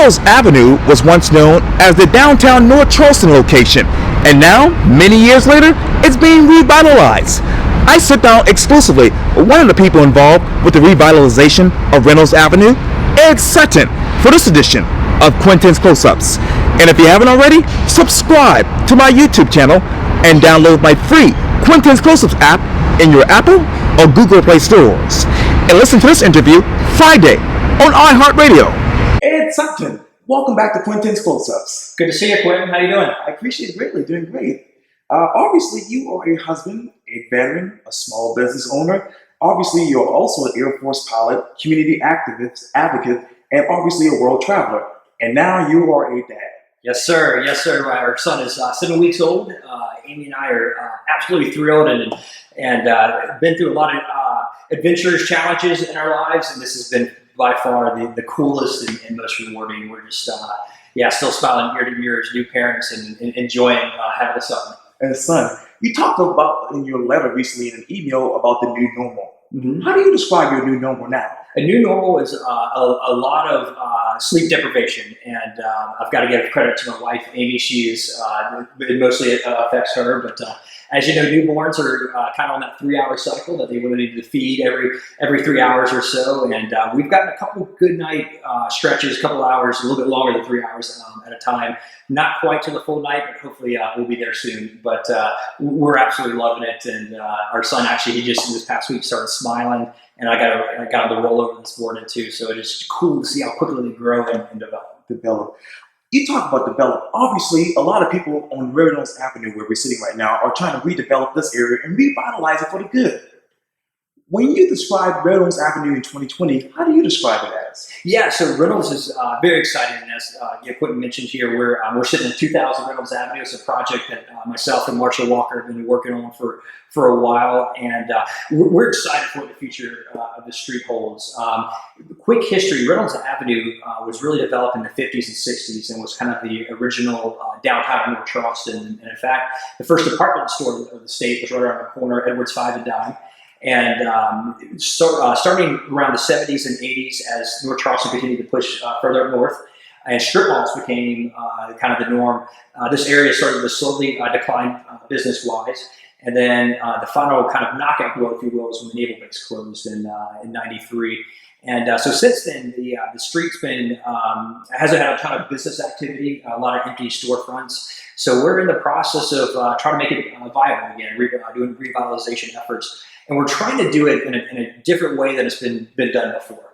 Reynolds Avenue was once known as the downtown North Charleston location, and now, many years later, it's being revitalized. I sit down exclusively with one of the people involved with the revitalization of Reynolds Avenue, Ed Sutton, for this edition of Quintin's Close-Ups. And if you haven't already, subscribe to my YouTube channel and download my free Quintin's Close-Ups app in your Apple or Google Play stores. And listen to this interview Friday on iHeartRadio. Ed Sutton, welcome back to Quintin's Close-Ups. Good to see you, Quintin. How you doing? I appreciate it greatly, doing great. Obviously, you are a husband, a veteran, a small business owner. Obviously, you're also an Air Force pilot, community activist, advocate, and obviously a world traveler. And now you are a dad. Yes, sir. Yes, sir. Our son is 7 weeks old. Amy and I are absolutely thrilled and been through a lot of adventures, challenges in our lives, and this has been by far the coolest and most rewarding. We're just, still smiling ear to ear as new parents and enjoying having a son. And son, you talked about in your letter recently in an email about the new normal. Mm-hmm. How do you describe your new normal now? A new normal is a lot of sleep deprivation, and I've got to give credit to my wife, Amy. She is, it mostly affects her, but as you know, newborns are kind of on that 3-hour cycle that they really need to feed every 3 hours or so, and we've gotten a couple good night stretches, a couple hours, a little bit longer than 3 hours at a time. Not quite to the full night, but hopefully we'll be there soon. But we're absolutely loving it, and our son actually, he just this past week started smiling, and I got him to roll over this morning too. So it's cool to see how quickly they grow and develop. You talk about develop. Obviously, a lot of people on Reynolds Avenue, where we're sitting right now, are trying to redevelop this area and revitalize it for the good. When you describe Reynolds Avenue in 2020, how do you describe it as? Yeah, so Reynolds is very exciting. And as Quintin mentioned here, we're sitting in 2000 Reynolds Avenue. It's a project that myself and Marshall Walker have been working on for a while, and we're excited for what the future of the street holds. Quick history: Reynolds Avenue was really developed in the 50s and 60s, and was kind of the original downtown North Charleston. And in fact, the first department store of the state was right around the corner, Edwards 5 and Dime. And starting around the 70s and 80s, as North Charleston continued to push further up north, and strip malls became kind of the norm, this area started to slowly decline business-wise. And then the final kind of knockout blow, if you will, is when the naval base closed in '93. And so since then, the street's been hasn't had a ton of business activity, a lot of empty storefronts. So we're in the process of trying to make it viable again, doing revitalization efforts. And we're trying to do it in a different way than it's been done before.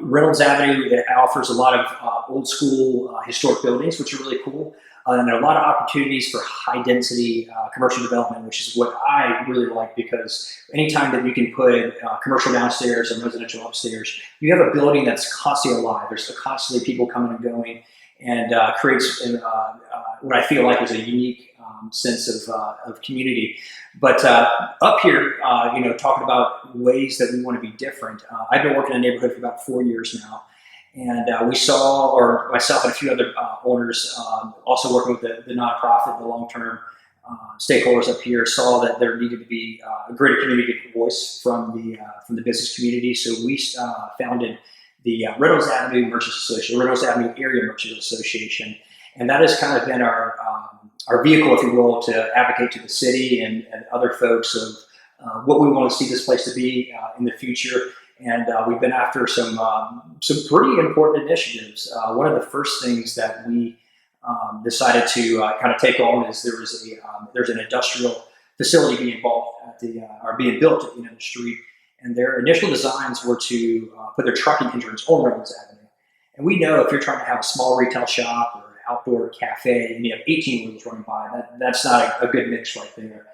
Reynolds Avenue, it offers a lot of old school historic buildings, which are really cool. And there are a lot of opportunities for high density commercial development, which is what I really like, because anytime that you can put commercial downstairs and residential upstairs, you have a building that's constantly alive. There's constantly people coming and going, and creates what I feel like is a unique sense of community. But up here, talking about ways that we want to be different. I've been working in the neighborhood for about 4 years now. And we saw, or myself and a few other owners, also working with the nonprofit, the long-term stakeholders up here, saw that there needed to be a greater community voice from the business community. So we founded the Reynolds Avenue Merchants Association, Reynolds Avenue Area Merchants Association, and that has kind of been our vehicle, if you will, to advocate to the city and other folks of what we want to see this place to be in the future. And we've been after some pretty important initiatives. One of the first things that we decided to kind of take on is there's an industrial facility being built at the end of the street, and their initial designs were to put their trucking entrance on Reynolds Avenue. And we know if you're trying to have a small retail shop or outdoor cafe and you have 18 wheels running by, that's not a good mix right there.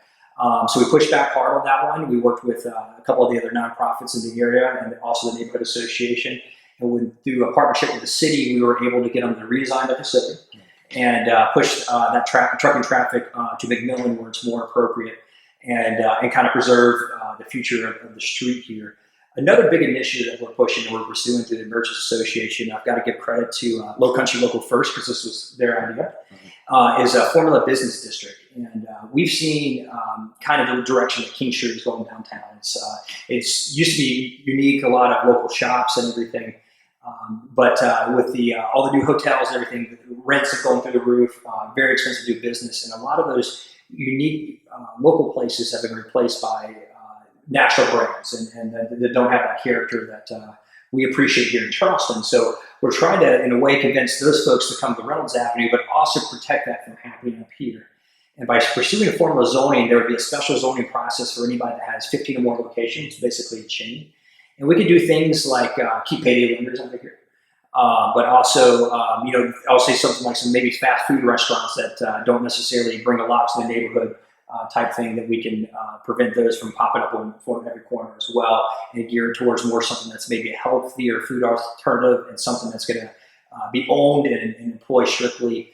So we pushed back hard on that one. We worked with a couple of the other nonprofits in the area and also the neighborhood association. And through a partnership with the city, we were able to get them to redesign the facility and push that trucking traffic to McMillan where it's more appropriate, and kind of preserve the future of the street here. Another big initiative that we're pushing and we're pursuing through the Merchants Association, I've got to give credit to Low Country Local First, because this was their idea, is a Formula Business District. And we've seen kind of the direction that King Street is going downtown. It's used to be unique, a lot of local shops and everything. But with all the new hotels and everything, the rents have gone through the roof, very expensive to do business. And a lot of those unique local places have been replaced by national brands and that don't have that character that we appreciate here in Charleston. So we're trying to, in a way, convince those folks to come to Reynolds Avenue, but also protect that from happening up here. And by pursuing a form of zoning, there would be a special zoning process for anybody that has 15 or more locations, basically a chain. And we could do things like keep payday lenders under here. But also, I'll say something like some maybe fast food restaurants that don't necessarily bring a lot to the neighborhood type thing, that we can prevent those from popping up on every corner as well, and geared towards more something that's maybe a healthier food alternative and something that's going to be owned and employ strictly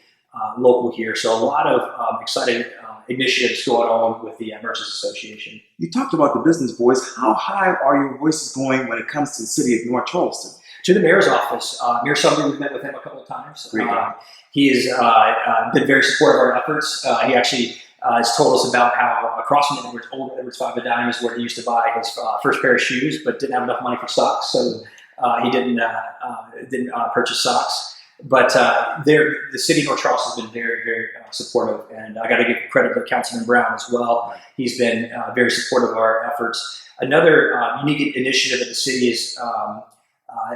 local here. So a lot of exciting initiatives going on with the Merchants Association. You talked about the business voice. How high are your voices going when it comes to the city of North Charleston? To the mayor's office. Mayor Sutton, we've met with him a couple of times. He has been very supportive of our efforts. He actually has told us about how across from Edwards, old Edwards 5 and Dime is where he used to buy his first pair of shoes, but didn't have enough money for socks, so he didn't purchase socks. But the city of North Charleston has been very, very supportive, and I got to give credit to Councilman Brown as well. He's been very supportive of our efforts. Another unique initiative that the city has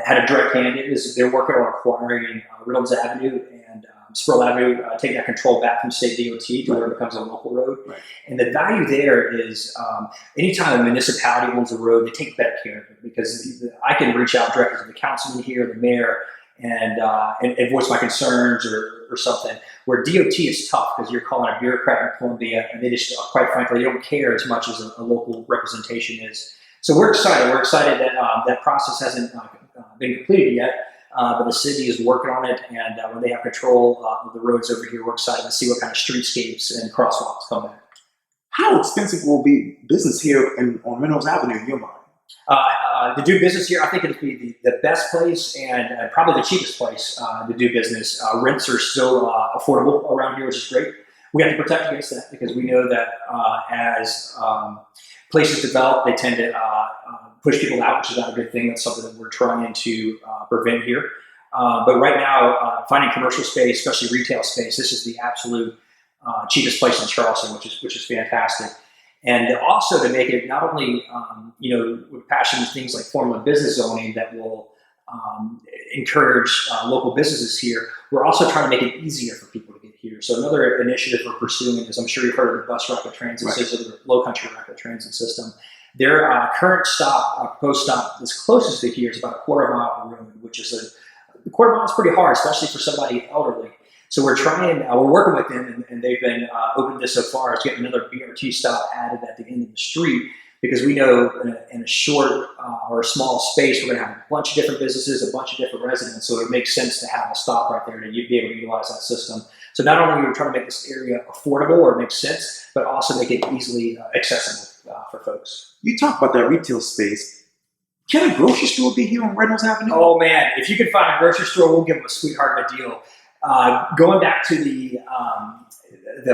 had a direct hand in is they're working on acquiring Reynolds Avenue and Sproul Avenue, taking that control back from state DOT to where it becomes a local road. Right. And the value there is anytime a municipality owns a road, they take better care of it, because I can reach out directly to the councilman here, the mayor, and voice my concerns or something. Where DOT is tough because you're calling a bureaucrat in Columbia, and they just, quite frankly, they don't care as much as a local representation is. So we're excited. We're excited that that process hasn't been completed yet, but the city is working on it. And when they have control of the roads over here, we're excited to see what kind of streetscapes and crosswalks come back. How expensive will be business here on Reynolds Avenue in your mind? To do business here, I think it'd be the best place and probably the cheapest place to do business. Rents are still affordable around here, which is great. We have to protect against that, because we know that as places develop, they tend to push people out, which is not a good thing. That's something that we're trying to prevent here. But right now, finding commercial space, especially retail space, this is the absolute cheapest place in Charleston, which is fantastic. And also to make it not only, with passion things like formal business zoning that will encourage local businesses here, we're also trying to make it easier for people to get here. So another initiative we're pursuing is, I'm sure you've heard of the bus rapid transit system, the low country rapid transit system. Their current stop, proposed stop, that's closest to here is about a quarter mile up the road, which is a quarter mile is pretty hard, especially for somebody elderly. So we're working with them, and they've been open to so far as getting another BRT stop added at the end of the street, because we know in a short or a small space, we're going to have a bunch of different businesses, a bunch of different residents. So it makes sense to have a stop right there to be able to utilize that system. So not only are we trying to make this area affordable or make sense, but also make it easily accessible for folks. You talk about that retail space. Can a grocery store be here on Reynolds Avenue? Oh man, if you can find a grocery store, we'll give them a sweetheart of a deal. Going back to the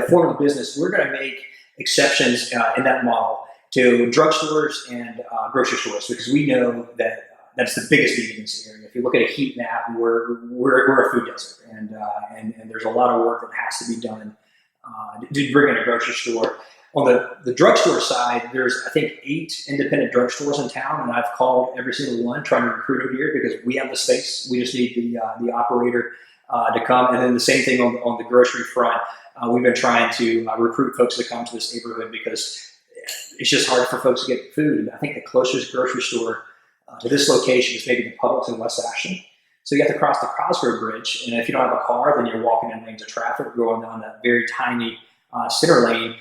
form of the business, we're going to make exceptions in that model to drugstores and grocery stores, because we know that that's the biggest need in this area. If you look at a heat map, we're a food desert, and there's a lot of work that has to be done to bring in a grocery store. On the drugstore side, there's, I think, 8 independent drugstores in town, and I've called every single one trying to recruit them here, because we have the space. We just need the operator to come. And then the same thing on the grocery front. We've been trying to recruit folks to come to this neighborhood, because it's just hard for folks to get food. And I think the closest grocery store to this location is maybe the Publix in West Ashton. So you have to cross the Cosgrove Bridge, and if you don't have a car, then you're walking in lanes of traffic going down that very tiny center lane.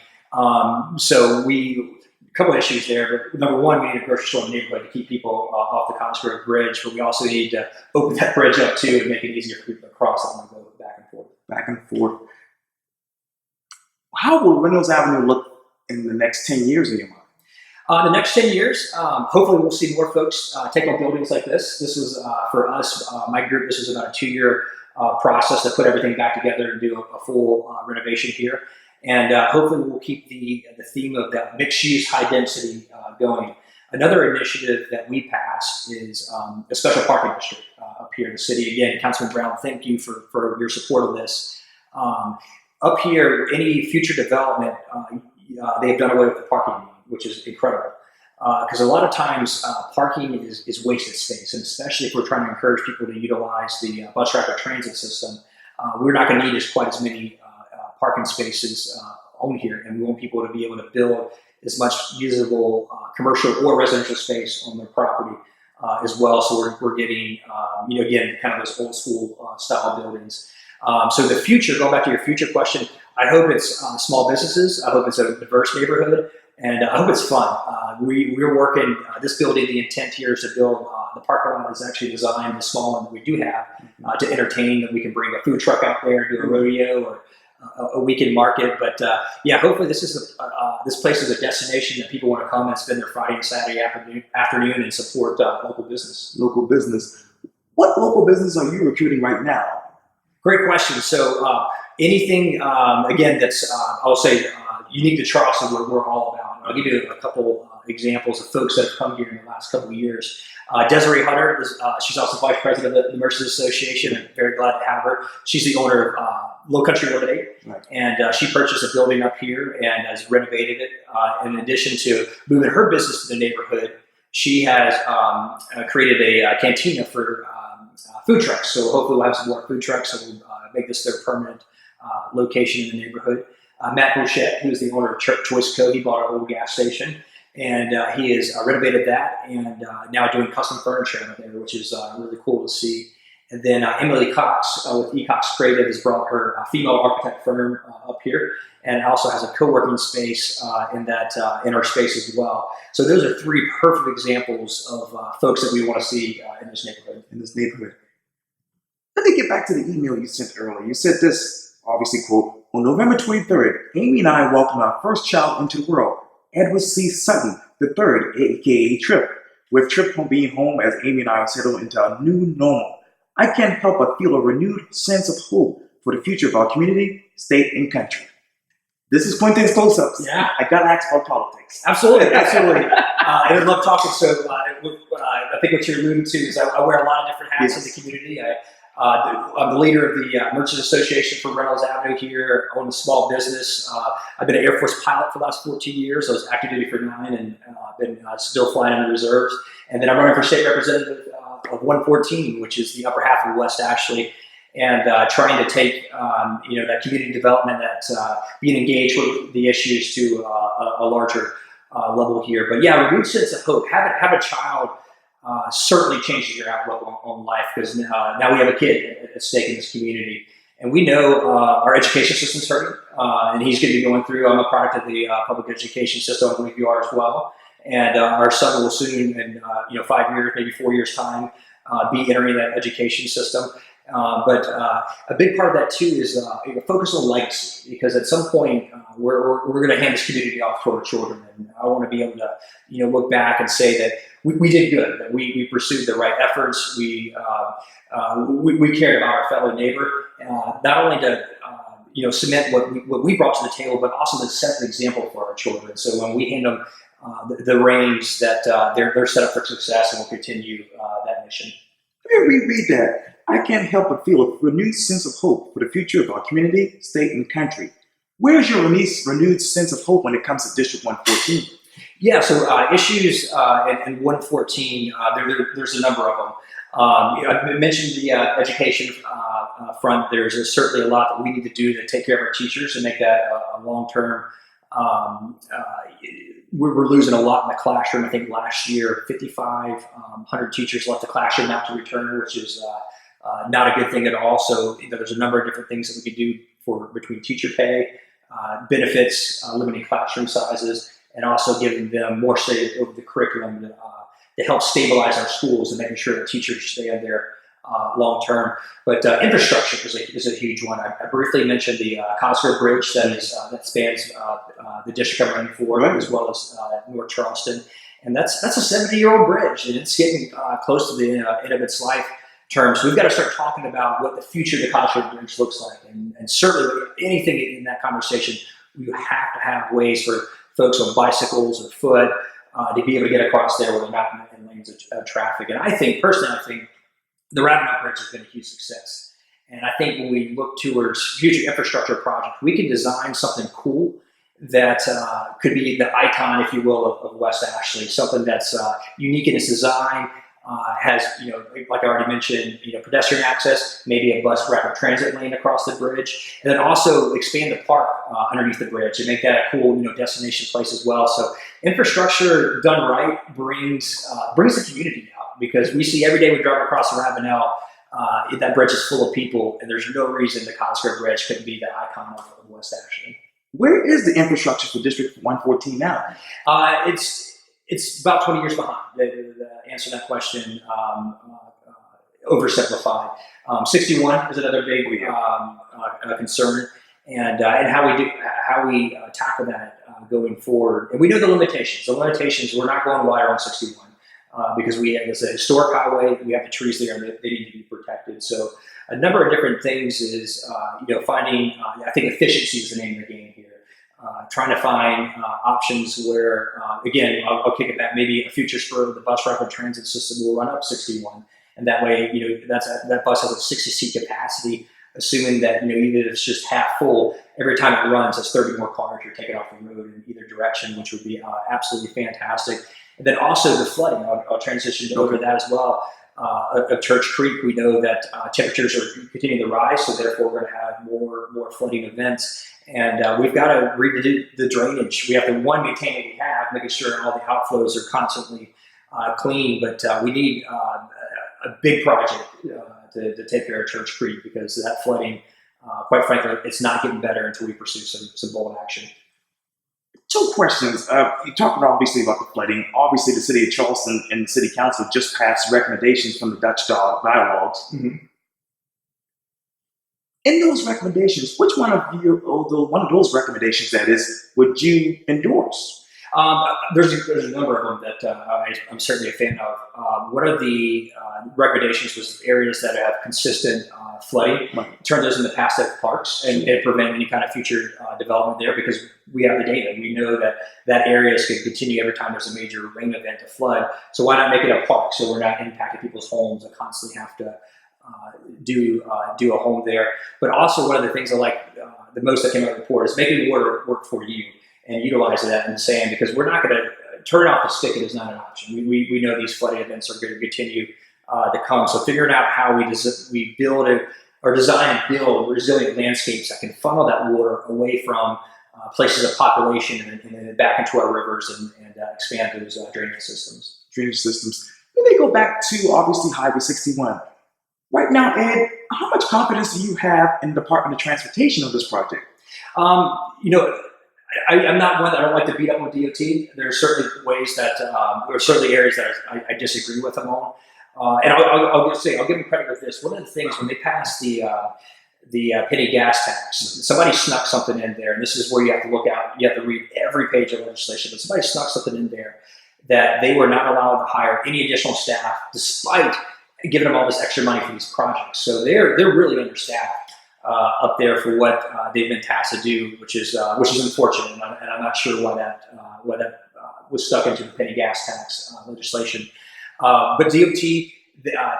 So a couple of issues there, but number one, we need a grocery store in the neighborhood to keep people off the Cosgrove Bridge, but we also need to open that bridge up too and make it easier for people to cross and go back and forth. Back and forth. How will Reynolds Avenue look in the next 10 years in your mind? The next 10 years, hopefully we'll see more folks take on buildings like this. This was, for us, my group, this was about a 2-year process to put everything back together and do a full renovation here. And hopefully we'll keep the theme of that mixed use, high density going. Another initiative that we passed is a special parking district up here in the city. Again, Councilman Brown, thank you for your support of this. Up here, any future development, they've done away with the parking, which is incredible. Because a lot of times parking is wasted space, and especially if we're trying to encourage people to utilize the bus rapid transit system, we're not going to need quite as many parking spaces on here, and we want people to be able to build as much usable commercial or residential space on their property as well. So we're getting, again, kind of those old school style buildings. So the future, going back to your future question, I hope it's small businesses. I hope it's a diverse neighborhood. And I hope it's fun. We're working, this building, the intent here is to build, the parking lot is actually designed, the small one that we do have, to entertain, that we can bring a food truck out there, do a rodeo or a weekend market. But yeah, hopefully this place is a destination that people want to come and spend their Friday and Saturday afternoon and support local business. Local business. What local business are you recruiting right now? Great question. So anything, again, that's, I'll say, unique to Charleston, we're all about. I'll give you a couple examples of folks that have come here in the last couple of years. Desiree Hunter, she's also vice president of the Merchants Association. I'm very glad to have her. She's the owner of Low Country Lemonade, right. And she purchased a building up here and has renovated it. In addition to moving her business to the neighborhood, she has created a cantina for food trucks. So hopefully we'll have some more food trucks that will make this their permanent location in the neighborhood. Matt Bouchette, who is the owner of Choice Co., he bought our old gas station, and he has renovated that and now doing custom furniture out there, which is really cool to see. And then Emily Cox with eCox Creative has brought her female architect firm up here, and also has a co-working space in our space as well. So those are three perfect examples of folks that we want to see in this neighborhood. Let me get back to the email you sent earlier. You said this, obviously, quote, on November 23rd, Amy and I welcomed our first child into the world, Edward C. Sutton III, aka Trip. With Trip being home as Amy and I are settled into a new normal, I can't help but feel a renewed sense of hope for the future of our community, state, and country. This is Quintin's Close-Ups. Yeah. I got to ask about politics. Absolutely. I love talking. So I think what you're alluding to is I wear a lot of different hats in the community. I'm the leader of the Merchants Association for Reynolds Avenue here. I own a small business. I've been an Air Force pilot for the last 14 years. I was active duty for 9, and I've been still flying in the reserves. And then I'm running for state representative of 114, which is the upper half of West Ashley, and trying to take that community development, that being engaged with the issues to a larger level here. But yeah, a renewed sense of hope. Have a child. Certainly changes your outlook on life, because now we have a kid at stake in this community. And we know our education system's hurting, and he's going to be going through, I'm a product of the public education system, I believe you are as well. And our son will soon, in 5 years, maybe 4 years' time, be entering that education system. But a big part of that too is focus on legacy, because at some point we're going to hand this community off to our children, and I want to be able to look back and say that we did good, that we pursued the right efforts, we cared about our fellow neighbor, not only to cement what we brought to the table, but also to set the example for our children. So when we hand them the reins, that they're set up for success and will continue that mission. Let me reread that. I can't help but feel a renewed sense of hope for the future of our community, state, and country. Where's your renewed sense of hope when it comes to District 114? Yeah, so issues in 114, there's a number of them. I mentioned the education front. There's certainly a lot that we need to do to take care of our teachers and make that a long-term. We're losing a lot in the classroom. I think last year, 5,500 teachers left the classroom not to return, which is not a good thing at all. So there's a number of different things that we could do between teacher pay, benefits, limiting classroom sizes, and also giving them more say over the curriculum to help stabilize our schools and making sure that teachers stay in there long term. But infrastructure is a huge one. I briefly mentioned the Cosgrove Bridge that spans the district I'm running for, as well as North Charleston. And that's a 70-year-old bridge, and it's getting close to the end of its life term. So we've got to start talking about what the future of the Cosgrove Bridge looks like. And certainly anything in that conversation, we have to have ways for folks on bicycles or foot to be able to get across there where they're not in lanes of traffic. And personally, I think the Ravenel Bridge has been a huge success. And I think when we look towards future infrastructure projects, we can design something cool that could be the icon, if you will, of West Ashley, something that's unique in its design, has, like I already mentioned, pedestrian access, maybe a bus rapid transit lane across the bridge, and then also expand the park underneath the bridge and make that a cool, destination place as well. So infrastructure done right brings the community out, because we see every day we drive across the Ravenel, that bridge is full of people, and there's no reason the Cosgrove Bridge couldn't be the icon of West Ashley. Where is the infrastructure for District 114 now? It's about 20 years behind. The answer to that question, oversimplified. 61 is another big concern, and how we tackle that going forward. And we know the limitations. The limitations, we're not going wider on 61 because it's a historic highway. We have the trees there, and they need to be protected. So a number of different things is finding. I think efficiency is the name of the game here. Trying to find options where, again, I'll kick it back. Maybe a future spur of the bus rapid transit system will run up 61, and that way, that bus has a 60-seat capacity. Assuming that even if it's just half full, every time it runs, it's 30 more cars you're taking off the road in either direction, which would be absolutely fantastic. And then also the flooding. I'll transition over to that as well. Of Church Creek, we know that temperatures are continuing to rise, so therefore we're going to have more flooding events. And we've got to redo the drainage. We have to, maintain what we have, making sure all the outflows are constantly clean. But we need a big project to take care of Church Creek, because that flooding, quite frankly, it's not getting better until we pursue some bold action. Two questions. You talked obviously about the flooding. Obviously, the city of Charleston and the city council just passed recommendations from the Dutch dialogues. Mm-hmm. In those recommendations, which one of those recommendations, that is, would you endorse? There's a number of them that I'm certainly a fan of. One of the recommendations was areas that have consistent flooding, turn those into passive parks and prevent any kind of future development there, because we have the data. We know that areas could continue every time there's a major rain event to flood. So why not make it a park, so we're not impacting people's homes and constantly have to do a home there. But also, one of the things I like the most that came out of the report is making water work for you and utilizing that in sand, because we're not going to turn off the spigot is not an option. We know these flooding events are going to continue to come. So figuring out how we build or design and build resilient landscapes that can funnel that water away from places of population and then back into our rivers and expand those drainage systems. Let me go back to obviously Highway 61. Right now, Ed, how much confidence do you have in the Department of Transportation of this project? I'm not one that I don't like to beat up on DOT. There are certainly ways that there are certainly areas that I disagree with them on. And I'll just say, I'll give them credit with this. One of the things when they passed the penny gas tax, somebody snuck something in there, and this is where you have to look out. You have to read every page of legislation, but somebody snuck something in there that they were not allowed to hire any additional staff, despite giving them all this extra money for these projects. So they're really understaffed up there for what they've been tasked to do, which is unfortunate, and I'm not sure why that was stuck into the penny gas tax legislation. But DOT,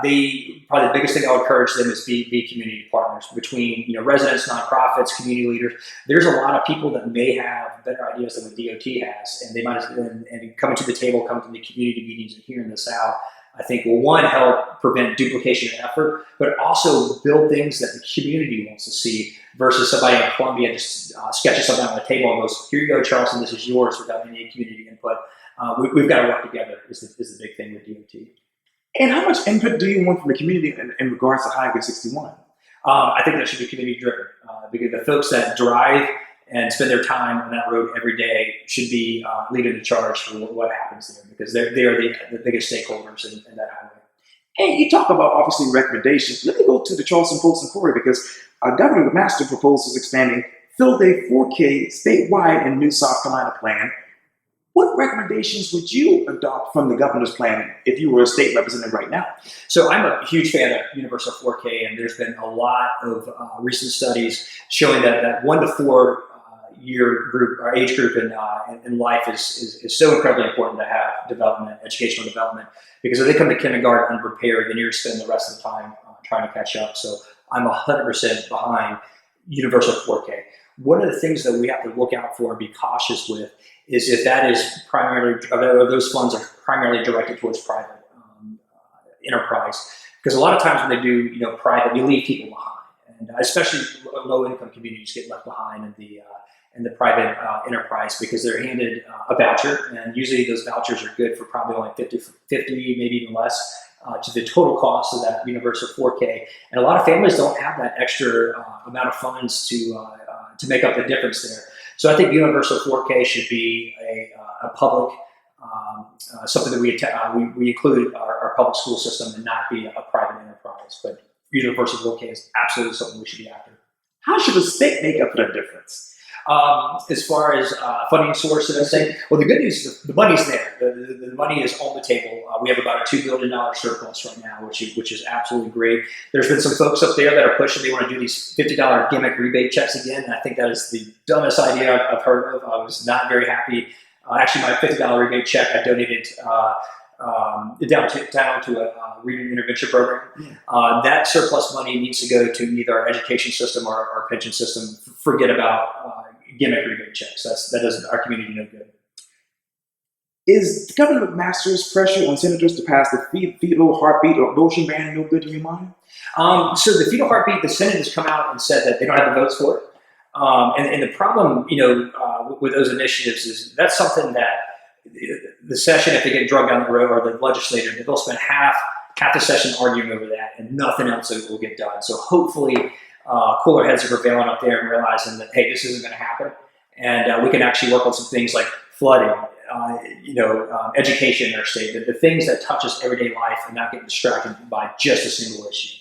they probably the biggest thing I would encourage them is be community partners between residents, nonprofits, community leaders. There's a lot of people that may have better ideas than what DOT has, and they might and coming to the table, coming to the community meetings and hearing this out, I think will, one, help prevent duplication of effort, but also build things that the community wants to see versus somebody in Columbia just sketches something on the table and goes, here you go, Charleston, this is yours, without any community input. We've got to work together is the big thing with DOT. And how much input do you want from the community in regards to Highway 61? I think that should be community driven because the folks that drive and spend their time on that road every day should be leading the charge for what happens there, because they are the biggest stakeholders in that highway. And you talk about, obviously, recommendations. Let me go to the Charleston Post Inquiry, because Governor Master proposes expanding Field Day 4K statewide in new South Carolina plan. What recommendations would you adopt from the governor's plan if you were a state representative right now? So I'm a huge fan of universal 4K, and there's been a lot of recent studies showing that 1 to 4 year group or age group in life is so incredibly important to have development, educational development, because if they come to kindergarten unprepared, then you're spending the rest of the time trying to catch up. So I'm 100% behind universal 4K. One of the things that we have to look out for and be cautious with is if that is primarily, or those funds are primarily directed towards private enterprise, because a lot of times when they do, private, you leave people behind, and especially low-income communities get left behind in the private enterprise because they're handed a voucher, and usually those vouchers are good for probably only 50, maybe even less, to the total cost of that universal 4K. And a lot of families don't have that extra amount of funds to make up the difference there. So I think universal 4K should be a public, something that we include our public school system and not be a private enterprise. But universal 4K is absolutely something we should be after. How should the state make up for that difference? As far as funding source and everything, well, the good news is the money's there. The money is on the table. We have about a $2 billion surplus right now, which is absolutely great. There's been some folks up there that are pushing. They want to do these $50 gimmick rebate checks again. And I think that is the dumbest idea I've heard of. I was not very happy. Actually, my $50 rebate check, I donated down to a reading intervention program. Yeah. That surplus money needs to go to either our education system or our pension system. Forget about gimmick rebate checks. That does our community no good. Is Governor McMaster's pressure on senators to pass the fetal heartbeat or abortion ban no good in your mind? So the fetal heartbeat, the Senate has come out and said that they don't have the votes for it. And the problem, with those initiatives is that's something that the session, if they get drugged down the road, or the legislature, they'll spend half the session arguing over that, and nothing else will get done. So hopefully, cooler heads are prevailing up there and realizing that, hey, this isn't going to happen, and we can actually work on some things like flooding, education in our state, the things that touch us everyday life, and not get distracted by just a single issue.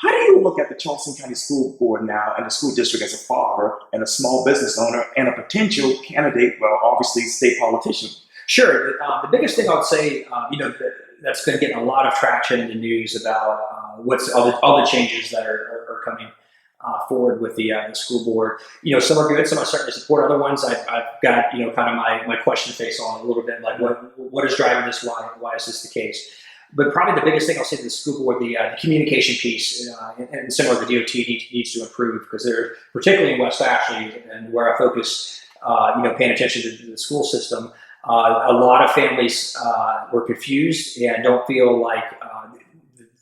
How do you look at the Charleston County School Board now and the school district as a father and a small business owner and a potential candidate, well, obviously state politician? Sure. The biggest thing I would say, that's been getting a lot of traction in the news about what's all the changes that are coming forward with the school board. Some are good, some I certainly support. Other ones I've got kind of my question face on a little bit, like what is driving this? Why is this the case? But probably the biggest thing I'll say to the school board, the communication piece, and similar to DOT needs to improve, because they're, particularly in West Ashley and where I focus, paying attention to the school system, a lot of families were confused and don't feel like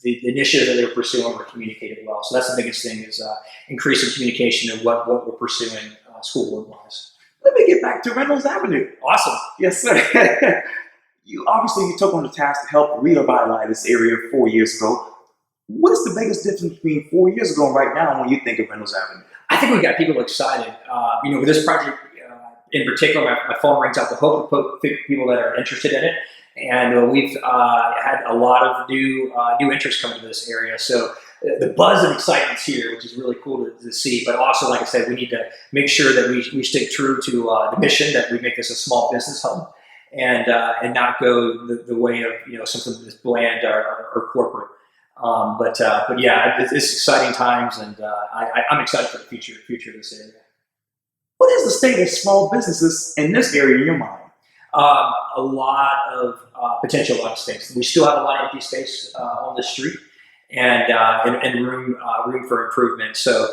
the initiatives that they're pursuing were communicated well. So that's the biggest thing, is increasing communication of what we're pursuing school board wise. Let me get back to Reynolds Avenue. Awesome. Yes, sir. You took on the task to help revitalize this area 4 years ago. What is the biggest difference between 4 years ago and right now when you think of Reynolds Avenue? I think we got people excited. With this project in particular, my phone rings out the hope of people that are interested in it, and we've had a lot of new interest coming to this area. So the buzz and excitement's here, which is really cool to see. But also, like I said, we need to make sure that we stick true to the mission, that we make this a small business hub, and not go the way of something that's bland or corporate. But yeah, it's exciting times, and I'm excited for the future of this area. What is the state of small businesses in this area in your mind? A lot of potential white space. We still have a lot of empty space on the street, and room for improvement. So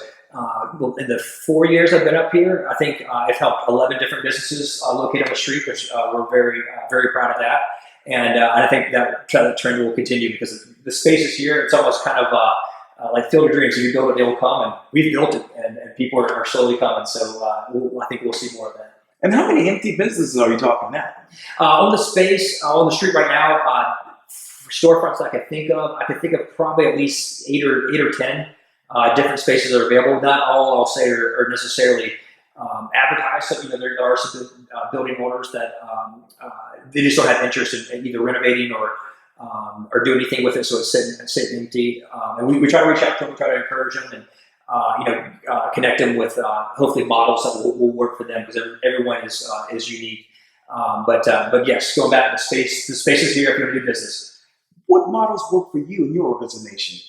in the 4 years I've been up here, I think I've helped 11 different businesses located on the street, which we're very proud of that. And I think that trend will continue, because the space is here. It's almost kind of like Field of Dreams. If you build it, they will come, and we've built it, and people are slowly coming. So I think we'll see more of that. And how many empty businesses are you talking now? On the space, on the street right now, storefronts I can think of probably at least eight or 10 different spaces that are available. Not all, I'll say, are necessarily advertised. So there are some building owners that they just don't have interest in either renovating or do anything with it, so it's sitting empty. And we try to reach out to them, we try to encourage them, and connect them with hopefully models that will work for them, because everyone is unique. But yes, going back to the space is here if you're going to do business. What models work for you and your organization?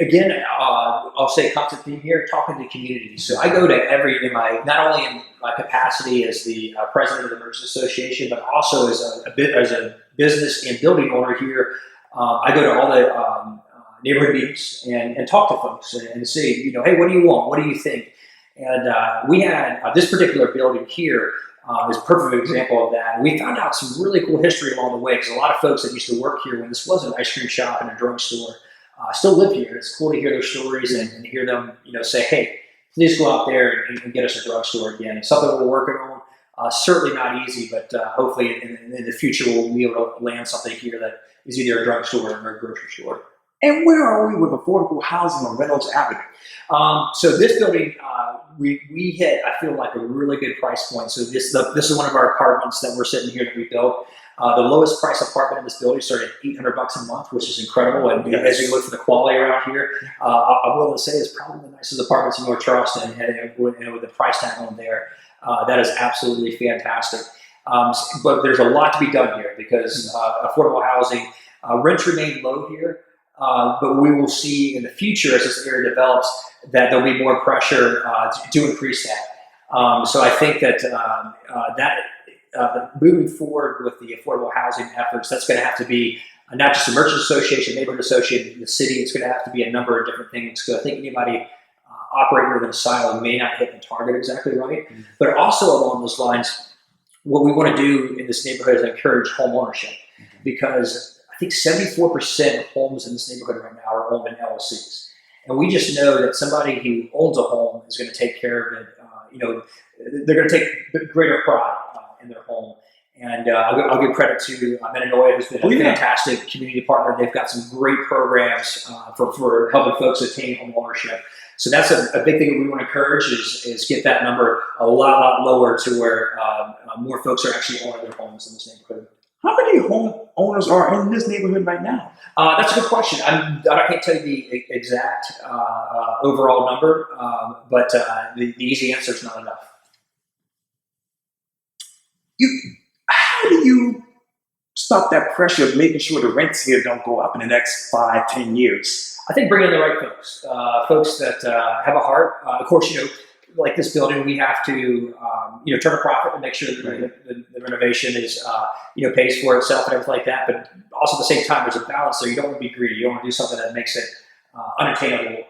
Again, I'll say constant theme here, talking to communities. So I go to not only in my capacity as the president of the Merchants Association, but also as a business and building owner here. I go to all the neighborhood meetings and talk to folks and say, hey, what do you want? What do you think? And we had this particular building here is a perfect example of that. We found out some really cool history along the way because a lot of folks that used to work here when this was an ice cream shop and a drugstore still live here. It's cool to hear their stories and hear them, say, hey, please go out there and get us a drugstore again. It's something we're working on. Certainly not easy, but hopefully in the future we'll be able to land something here that is either a drugstore or a grocery store. And where are we with affordable housing on Reynolds Avenue? So this building, we hit, I feel like, a really good price point. So this is one of our apartments that we're sitting here that we built. The lowest price apartment in this building started at $800 a month, which is incredible. And as you look for the quality around here, I'm willing to say it's probably the nicest apartments in North Charleston, and with the price tag on there, that is absolutely fantastic. But there's a lot to be done here because affordable housing, rents remain low here. But we will see in the future as this area develops that there'll be more pressure to increase that. So I think that moving forward with the affordable housing efforts, that's going to have to be not just the Merchants Association, neighborhood association, the city. It's going to have to be a number of different things. So I think anybody operating within a silo may not hit the target exactly right. Mm-hmm. But also along those lines, what we want to do in this neighborhood is encourage home ownership because I think 74% of homes in this neighborhood right now are owned in LLCs. And we just know that somebody who owns a home is going to take care of it. They're going to take greater pride in their home. And I'll give credit to Minorityowned, who's been a fantastic community partner. They've got some great programs for helping folks attain home ownership. So that's a big thing that we want to encourage is get that number a lot lower to where more folks are actually owning their homes in this neighborhood. How many homeowners are in this neighborhood right now? That's a good question. I can't tell you the exact overall number, but the easy answer is not enough. How do you stop that pressure of making sure the rents here don't go up in the next 5-10 years? I think bring in the right folks, folks that have a heart. Of course, like this building, we have to, turn a profit and make sure that the renovation is, pays for itself and everything like that. But also at the same time, there's a balance there. You don't want to be greedy. You don't want to do something that makes it unattainable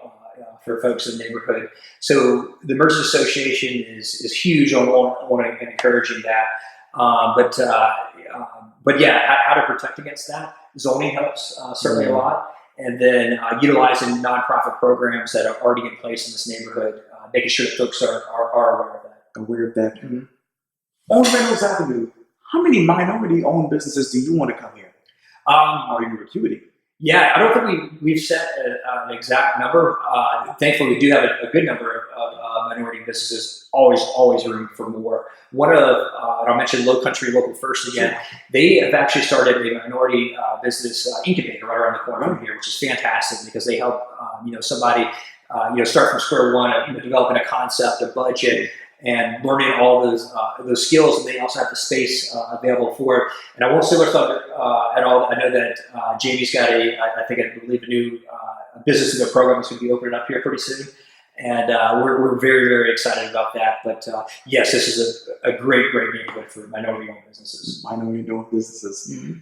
for folks in the neighborhood. So the Merchants Association is huge on encouraging that. But yeah, how to protect against that. Zoning helps certainly a lot. And then utilizing nonprofit programs that are already in place in this neighborhood, making sure that folks are aware of that. Aware of that. Mm-hmm. On Reynolds Avenue, how many minority-owned businesses do you want to come here? Are you recruiting? Yeah, I don't think we've set an exact number. Thankfully, we do have a good number of minority businesses. Always room for more. One of and I'll mention Low Country Local First again. They have actually started a minority business incubator right around the corner from here, which is fantastic because they help somebody start from square one, developing a concept, a budget, and learning all those skills, and they also have the space available for it. And I won't steal their thunder at all. I know that Jamie's got I believe a new business in their program that's going to be opening up here pretty soon, and we're very, very excited about that. But yes, this is a great neighborhood for minority-owned businesses. Minority-owned businesses. Mm-hmm.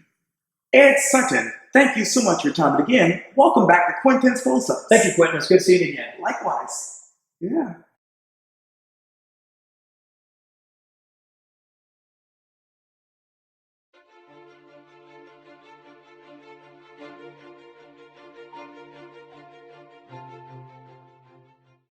Ed Sutton, thank you so much for your time. And again, welcome back to Quintin's Close-Ups. Thank you, Quintin. It's good seeing you again. Likewise. Yeah.